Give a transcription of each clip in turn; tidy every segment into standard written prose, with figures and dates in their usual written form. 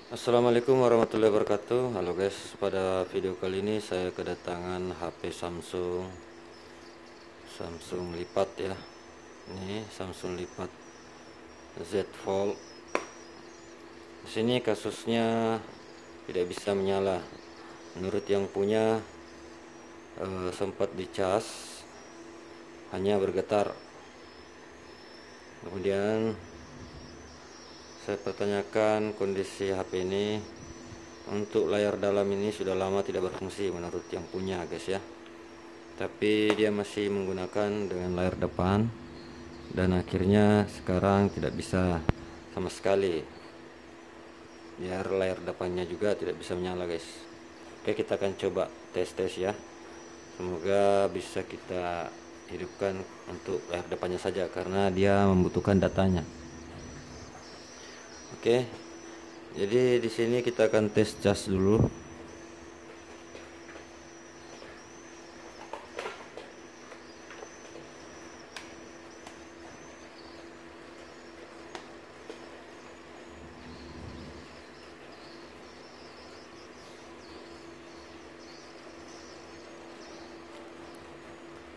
Assalamualaikum warahmatullahi wabarakatuh. Halo guys, pada video kali ini saya kedatangan HP Samsung lipat ya. Ini Samsung lipat Z Fold. Di sini kasusnya tidak bisa menyala. Menurut yang punya sempat dicas, hanya bergetar. Kemudian saya pertanyakan kondisi HP ini. Untuk layar dalam ini sudah lama tidak berfungsi menurut yang punya guys ya, tapi dia masih menggunakan dengan layar depan, dan akhirnya sekarang tidak bisa sama sekali, biar layar depannya juga tidak bisa menyala guys. Oke, kita akan coba tes ya, semoga bisa kita hidupkan untuk layar depannya saja karena dia membutuhkan datanya. Oke, jadi di sini kita akan tes cas dulu.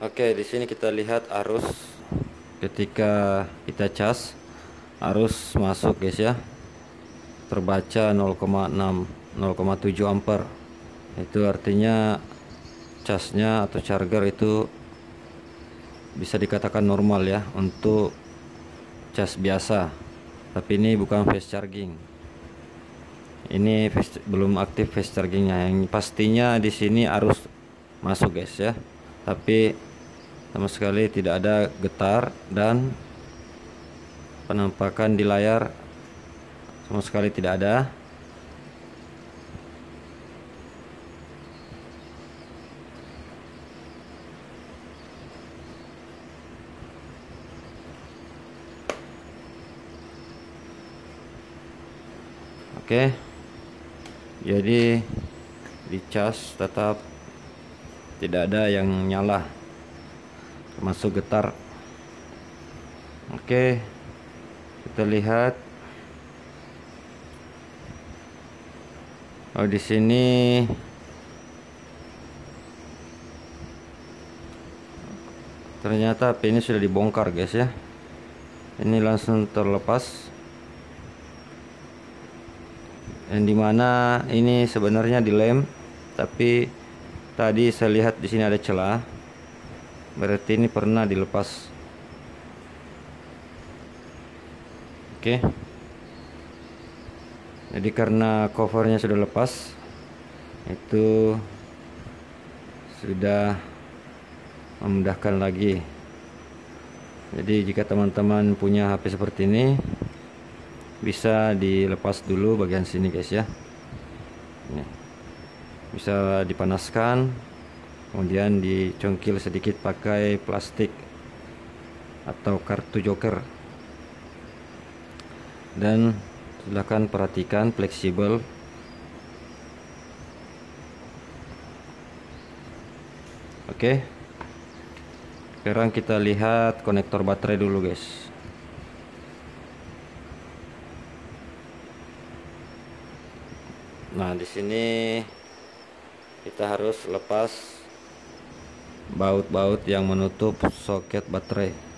Oke, di sini kita lihat arus ketika kita cas, arus masuk guys ya, terbaca 0,6 0,7 ampere. Itu artinya casnya atau charger itu bisa dikatakan normal ya untuk cas biasa, tapi ini bukan fast charging. Ini belum aktif fast chargingnya. Yang pastinya di sini arus masuk guys ya, tapi sama sekali tidak ada getar, dan penampakan di layar sama sekali tidak ada. Oke, jadi di cas tetap tidak ada yang nyala, termasuk getar. Oke, kita lihat. Oh, di sini ternyata HP ini sudah dibongkar guys ya. Ini langsung terlepas, yang dimana ini sebenarnya dilem, tapi tadi saya lihat di sini ada celah, berarti ini pernah dilepas. Oke, jadi karena covernya sudah lepas, itu sudah memudahkan lagi. Jadi jika teman-teman punya HP seperti ini, bisa dilepas dulu bagian sini guys ya. Ini bisa dipanaskan, kemudian dicongkil sedikit pakai plastik atau kartu joker, dan silahkan perhatikan fleksibel. Oke, sekarang kita lihat konektor baterai dulu guys. Nah, di sini kita harus lepas baut-baut yang menutup soket baterai.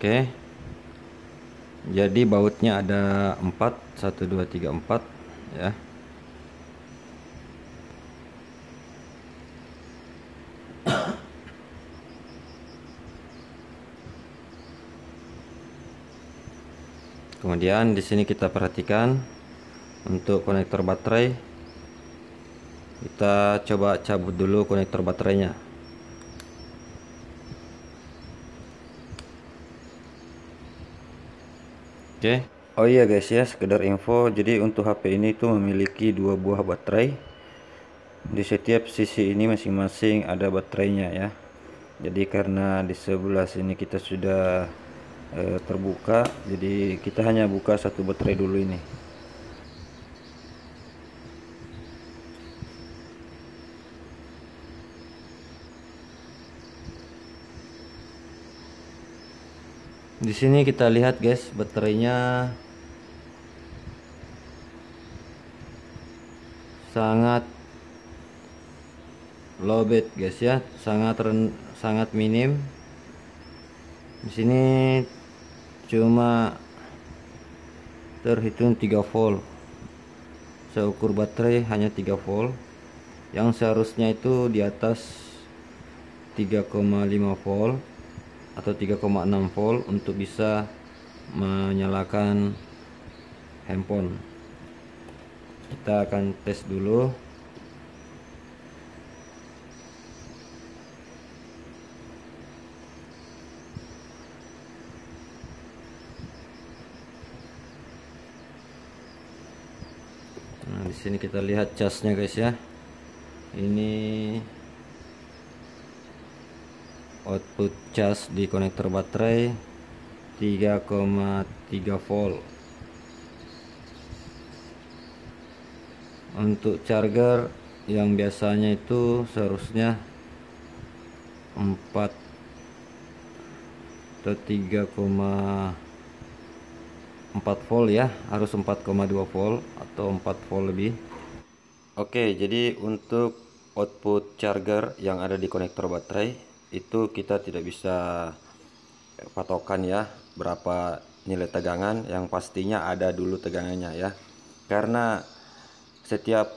Oke, jadi bautnya ada 4, 1 2 3 4 ya. Kemudian di sini kita perhatikan untuk konektor baterai, kita coba cabut dulu konektor baterainya. Oke, Oh iya guys ya, sekedar info, jadi untuk HP ini tuh memiliki dua buah baterai. Di setiap sisi ini masing-masing ada baterainya ya. Jadi karena di sebelah sini kita sudah terbuka, jadi kita hanya buka satu baterai dulu ini. Di sini kita lihat guys, baterainya sangat lowbat guys ya, sangat minim. Di sini cuma terhitung 3 volt. Saya ukur baterai hanya 3 volt, yang seharusnya itu di atas 3,5 volt atau 3,6 volt untuk bisa menyalakan handphone. Kita akan tes dulu. Nah, di sini kita lihat casnya guys ya. Ini output cas di konektor baterai 3,3 volt. Untuk charger yang biasanya itu seharusnya 4 atau 3,4 volt ya, harus 4,2 volt atau 4 volt lebih. Oke, jadi untuk output charger yang ada di konektor baterai itu kita tidak bisa patokan ya berapa nilai tegangan, yang pastinya ada dulu tegangannya ya, karena setiap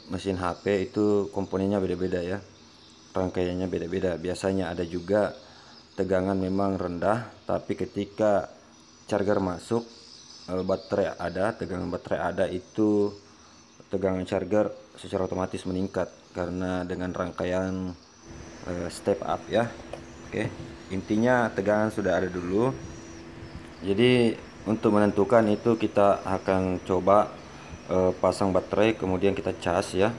mesin HP itu komponennya beda-beda ya, rangkaiannya beda-beda. Biasanya ada juga tegangan memang rendah, tapi ketika charger masuk, baterai ada, tegangan baterai ada, itu tegangan charger secara otomatis meningkat karena dengan rangkaian step up ya. Oke, intinya tegangan sudah ada dulu. Jadi untuk menentukan itu kita akan coba pasang baterai, kemudian kita cas ya,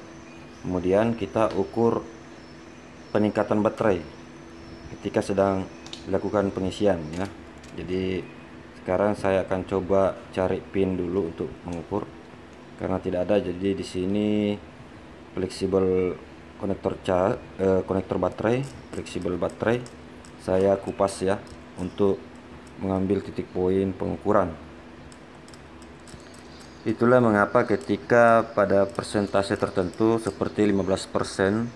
kemudian kita ukur peningkatan baterai ketika sedang dilakukan pengisian ya. Jadi sekarang saya akan coba cari pin dulu untuk mengukur, karena tidak ada. Jadi di sini fleksibel konektor baterai, fleksibel baterai saya kupas ya untuk mengambil titik poin pengukuran. Itulah mengapa ketika pada persentase tertentu seperti 15%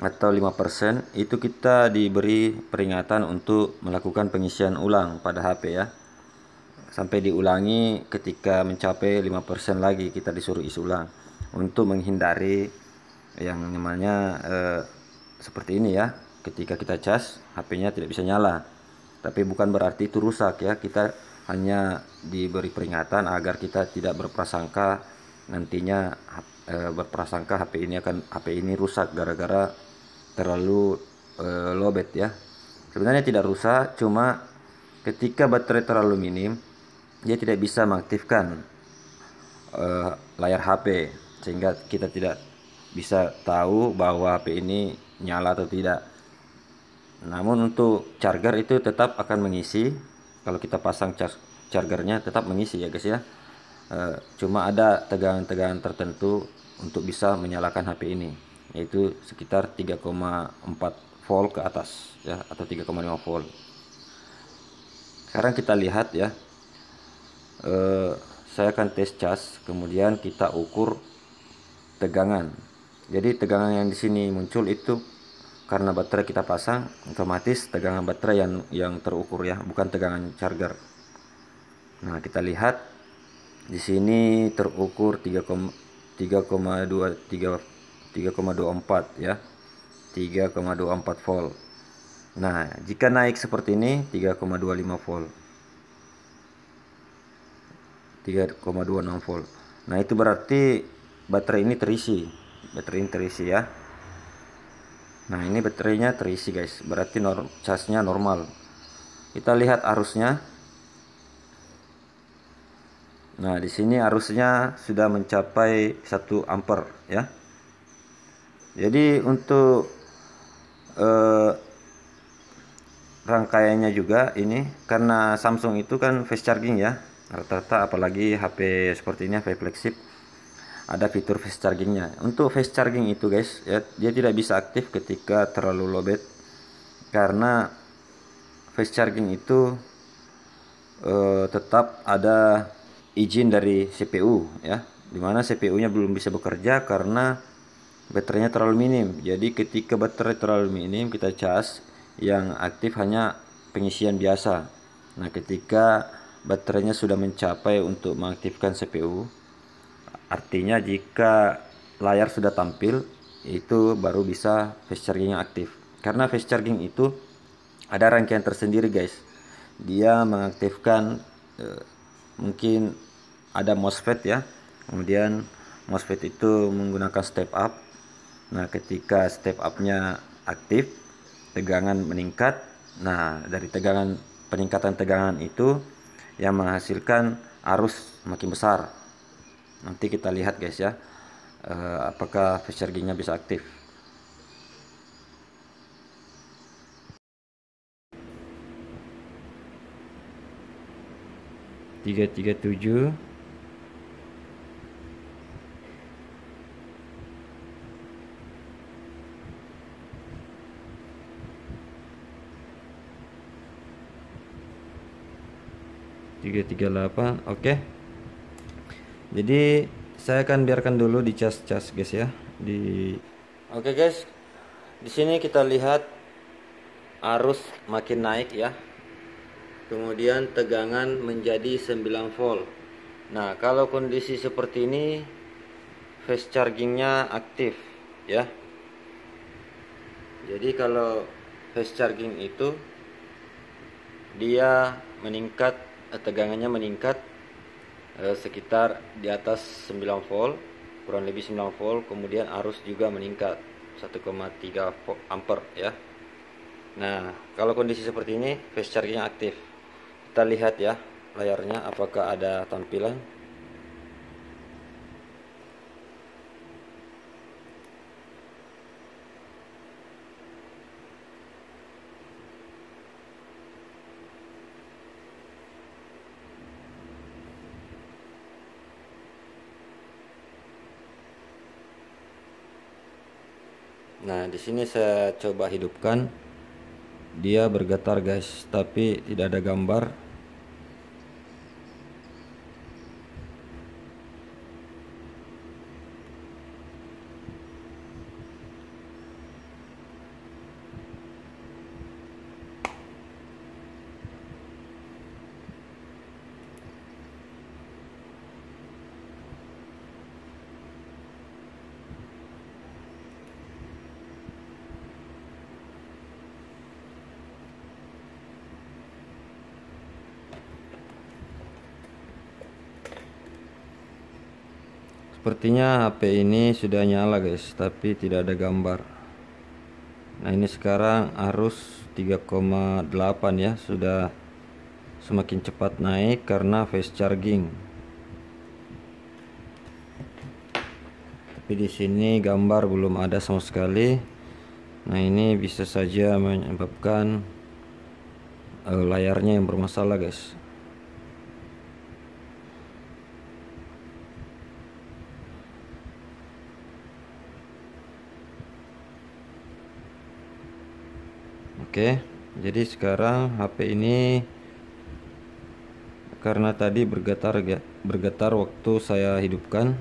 atau 5% itu kita diberi peringatan untuk melakukan pengisian ulang pada HP ya. Sampai diulangi, ketika mencapai 5% lagi kita disuruh isi ulang untuk menghindari yang namanya seperti ini ya. Ketika kita cas, HP-nya tidak bisa nyala. Tapi bukan berarti itu rusak ya. Kita hanya diberi peringatan agar kita tidak berprasangka nantinya berprasangka HP ini rusak gara-gara terlalu lowbat ya. Sebenarnya tidak rusak, cuma ketika baterai terlalu minim dia tidak bisa mengaktifkan layar HP, sehingga kita tidak bisa tahu bahwa HP ini nyala atau tidak. Namun untuk charger itu tetap akan mengisi. Kalau kita pasang chargernya tetap mengisi ya guys ya. Cuma ada tegangan-tegangan tertentu untuk bisa menyalakan HP ini, yaitu sekitar 3,4 volt ke atas ya, atau 3,5 volt. Sekarang kita lihat ya. Saya akan tes cas, kemudian kita ukur tegangan. Jadi tegangan yang di sini muncul itu karena baterai kita pasang, otomatis tegangan baterai yang terukur ya, bukan tegangan charger. Nah, kita lihat di sini terukur 3,24 ya. 3,24 volt. Nah, jika naik seperti ini 3,25 volt. 3,26 volt. Nah, itu berarti baterai ini terisi. Baterai ini terisi ya. Nah, ini baterainya terisi guys, berarti casnya normal. Kita lihat arusnya. Nah, di sini arusnya sudah mencapai 1 ampere ya. Jadi untuk rangkaiannya juga ini, karena Samsung itu kan fast charging ya, rata-rata apalagi HP seperti ini, HP flagship, ada fitur fast chargingnya. Untuk fast charging itu guys ya, dia tidak bisa aktif ketika terlalu lowbat, karena fast charging itu tetap ada izin dari CPU ya, dimana CPU nya belum bisa bekerja karena baterainya terlalu minim. Jadi ketika baterai terlalu minim kita cas, yang aktif hanya pengisian biasa. Nah, ketika baterainya sudah mencapai untuk mengaktifkan CPU, artinya jika layar sudah tampil, itu baru bisa fast charging yang aktif. Karena fast charging itu ada rangkaian tersendiri guys. Dia mengaktifkan mungkin ada MOSFET ya. Kemudian MOSFET itu menggunakan step up. Nah, ketika step up-nya aktif, tegangan meningkat. Nah, dari peningkatan tegangan itu yang menghasilkan arus makin besar. Nanti kita lihat guys ya, apakah fast chargingnya bisa aktif. 337. Tiga 38. Oke. Jadi saya akan biarkan dulu di cas guys ya. Oke guys. Di sini kita lihat arus makin naik ya. Kemudian tegangan menjadi 9 volt. Nah, kalau kondisi seperti ini fast chargingnya aktif ya. Jadi kalau fast charging itu dia meningkat, tegangannya meningkat sekitar di atas 9 volt, kurang lebih 9 volt. Kemudian arus juga meningkat 1,3 ampere ya. Nah, kalau kondisi seperti ini fast chargingnya aktif. Kita lihat ya layarnya apakah ada tampilan. Nah, di sini saya coba hidupkan. Dia bergetar guys, tapi tidak ada gambar. Sepertinya HP ini sudah nyala guys, tapi tidak ada gambar. Nah, ini sekarang arus 3,8 ya, sudah semakin cepat naik karena fast charging. Tapi di sini gambar belum ada sama sekali. Nah, ini bisa saja menyebabkan layarnya yang bermasalah guys. Oke, jadi sekarang HP ini karena tadi bergetar waktu saya hidupkan.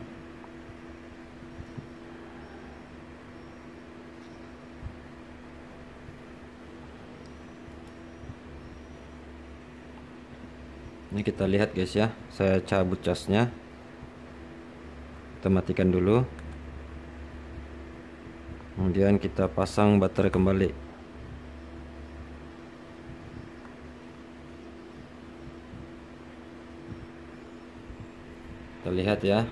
Ini kita lihat guys ya, saya cabut casnya. Kita matikan dulu. Kemudian kita pasang baterai kembali. Kita lihat ya.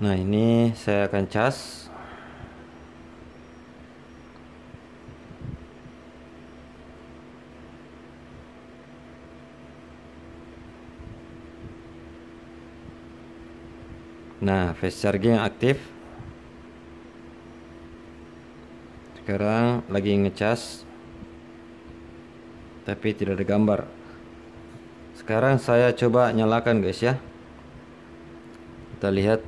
Nah, ini saya akan cas. Nah, fast charging aktif. Sekarang lagi ngecas, tapi tidak ada gambar. Sekarang saya coba nyalakan guys ya. Kita lihat.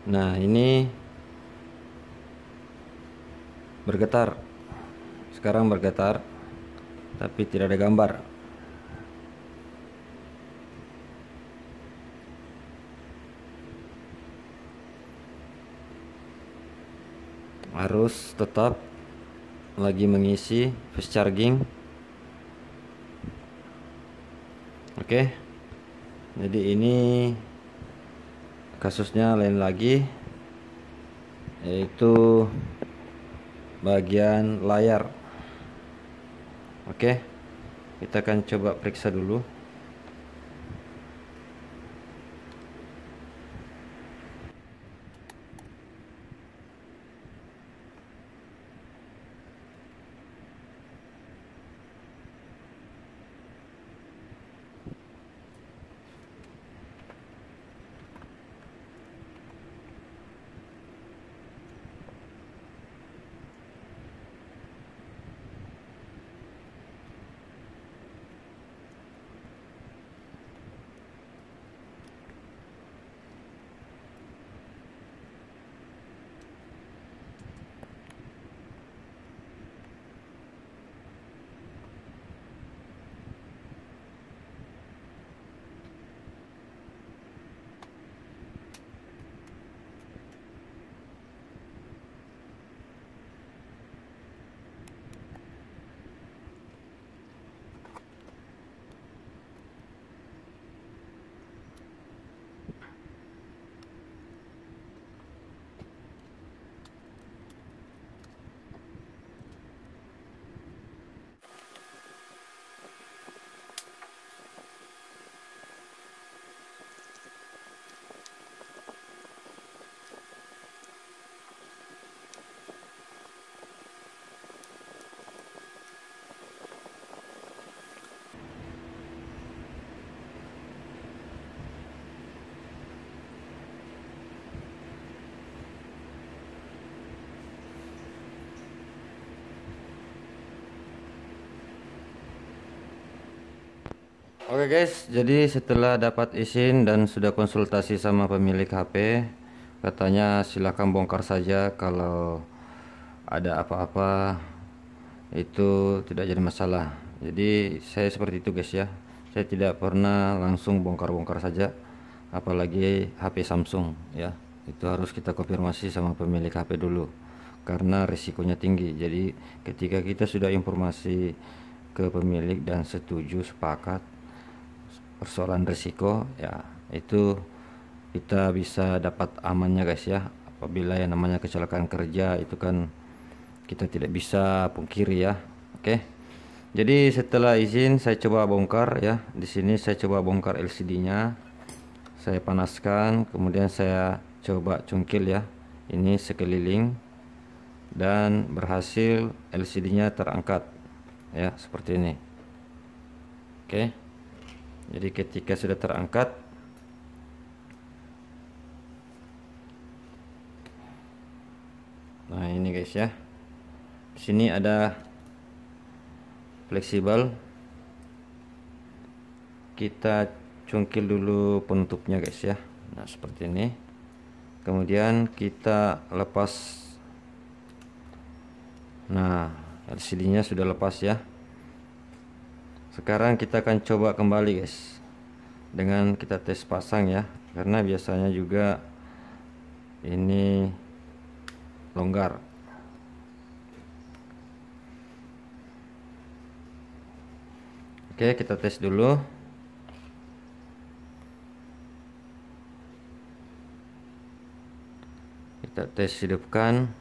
Nah, ini bergetar. Sekarang bergetar, tapi tidak ada gambar. Arus tetap lagi mengisi fast charging. Oke. Jadi ini kasusnya lain lagi, yaitu bagian layar. Oke, kita akan coba periksa dulu. Oke guys, jadi setelah dapat izin dan sudah konsultasi sama pemilik HP, katanya silahkan bongkar saja, kalau ada apa-apa itu tidak jadi masalah. Jadi saya seperti itu guys ya, saya tidak pernah langsung bongkar-bongkar saja, apalagi HP Samsung ya. Itu harus kita konfirmasi sama pemilik HP dulu, karena risikonya tinggi. Jadi ketika kita sudah informasi ke pemilik dan setuju sepakat persoalan risiko ya, itu kita bisa dapat amannya guys ya. Apabila yang namanya kecelakaan kerja itu kan kita tidak bisa pungkiri ya. Oke, jadi setelah izin saya coba bongkar ya. Di sini saya coba bongkar LCD-nya, saya panaskan, kemudian saya coba cungkil ya, ini sekeliling, dan berhasil LCD-nya terangkat ya, seperti ini. Oke, jadi ketika sudah terangkat, nah ini guys ya, di sini ada fleksibel, kita cungkil dulu penutupnya guys ya. Nah seperti ini, kemudian kita lepas. Nah LCD-nya sudah lepas ya. Sekarang kita akan coba kembali guys, dengan kita tes pasang ya, karena biasanya juga ini longgar. Oke, kita tes dulu. Kita tes hidupkan.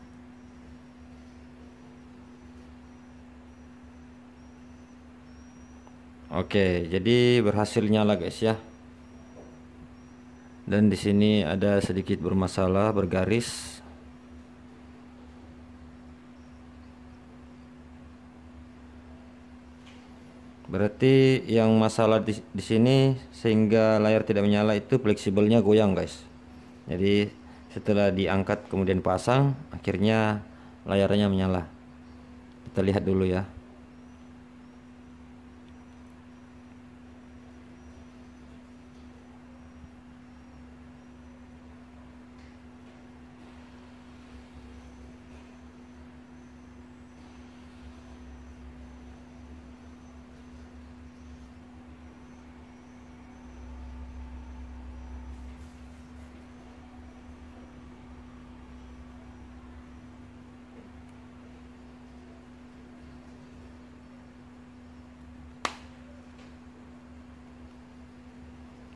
Oke, jadi berhasil nyala guys ya. Dan di sini ada sedikit bermasalah, bergaris. Berarti yang masalah di sini sehingga layar tidak menyala itu fleksibelnya goyang guys. Jadi setelah diangkat kemudian pasang, akhirnya layarnya menyala. Kita lihat dulu ya.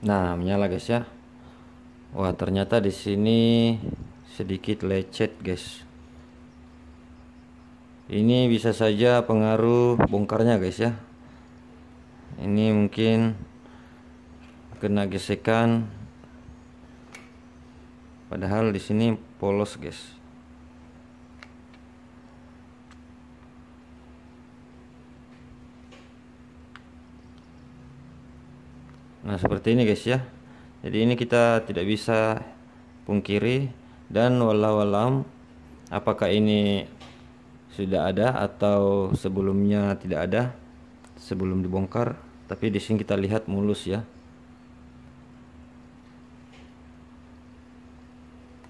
Nah, menyala guys ya. Wah, ternyata di sini sedikit lecet guys. Ini bisa saja pengaruh bongkarnya guys ya. Ini mungkin kena gesekan. Padahal di sini polos guys. Nah, seperti ini guys ya. Jadi ini kita tidak bisa pungkiri, dan wallahu alam apakah ini sudah ada atau sebelumnya tidak ada sebelum dibongkar, tapi di sini kita lihat mulus ya.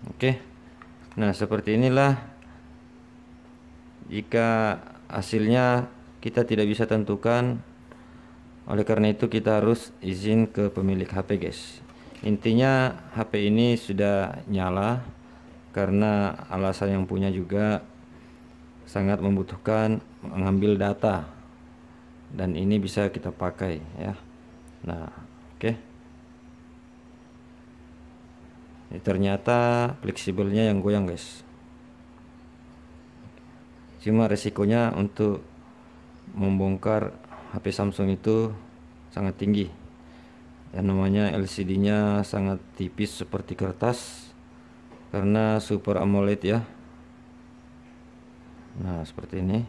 Oke. Nah, seperti inilah jika hasilnya kita tidak bisa tentukan. Oleh karena itu kita harus izin ke pemilik HP guys. Intinya HP ini sudah nyala karena alasan yang punya juga sangat membutuhkan mengambil data, dan ini bisa kita pakai ya. Nah, oke. Ini ternyata fleksibelnya yang goyang guys. Cuma resikonya untuk membongkar HP Samsung itu sangat tinggi. Yang namanya LCD-nya sangat tipis seperti kertas karena Super AMOLED ya. Nah, seperti ini.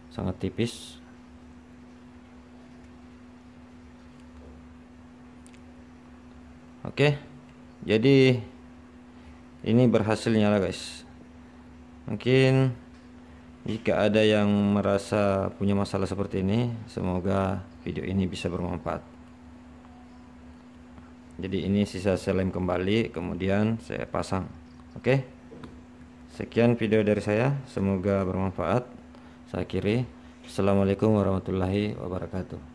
Sangat tipis. Oke. Jadi ini berhasil nyala guys. Mungkin jika ada yang merasa punya masalah seperti ini, semoga video ini bisa bermanfaat. Jadi ini sisa saya lem kembali, kemudian saya pasang. Oke. Sekian video dari saya, semoga bermanfaat. Saya akhiri. Assalamualaikum warahmatullahi wabarakatuh.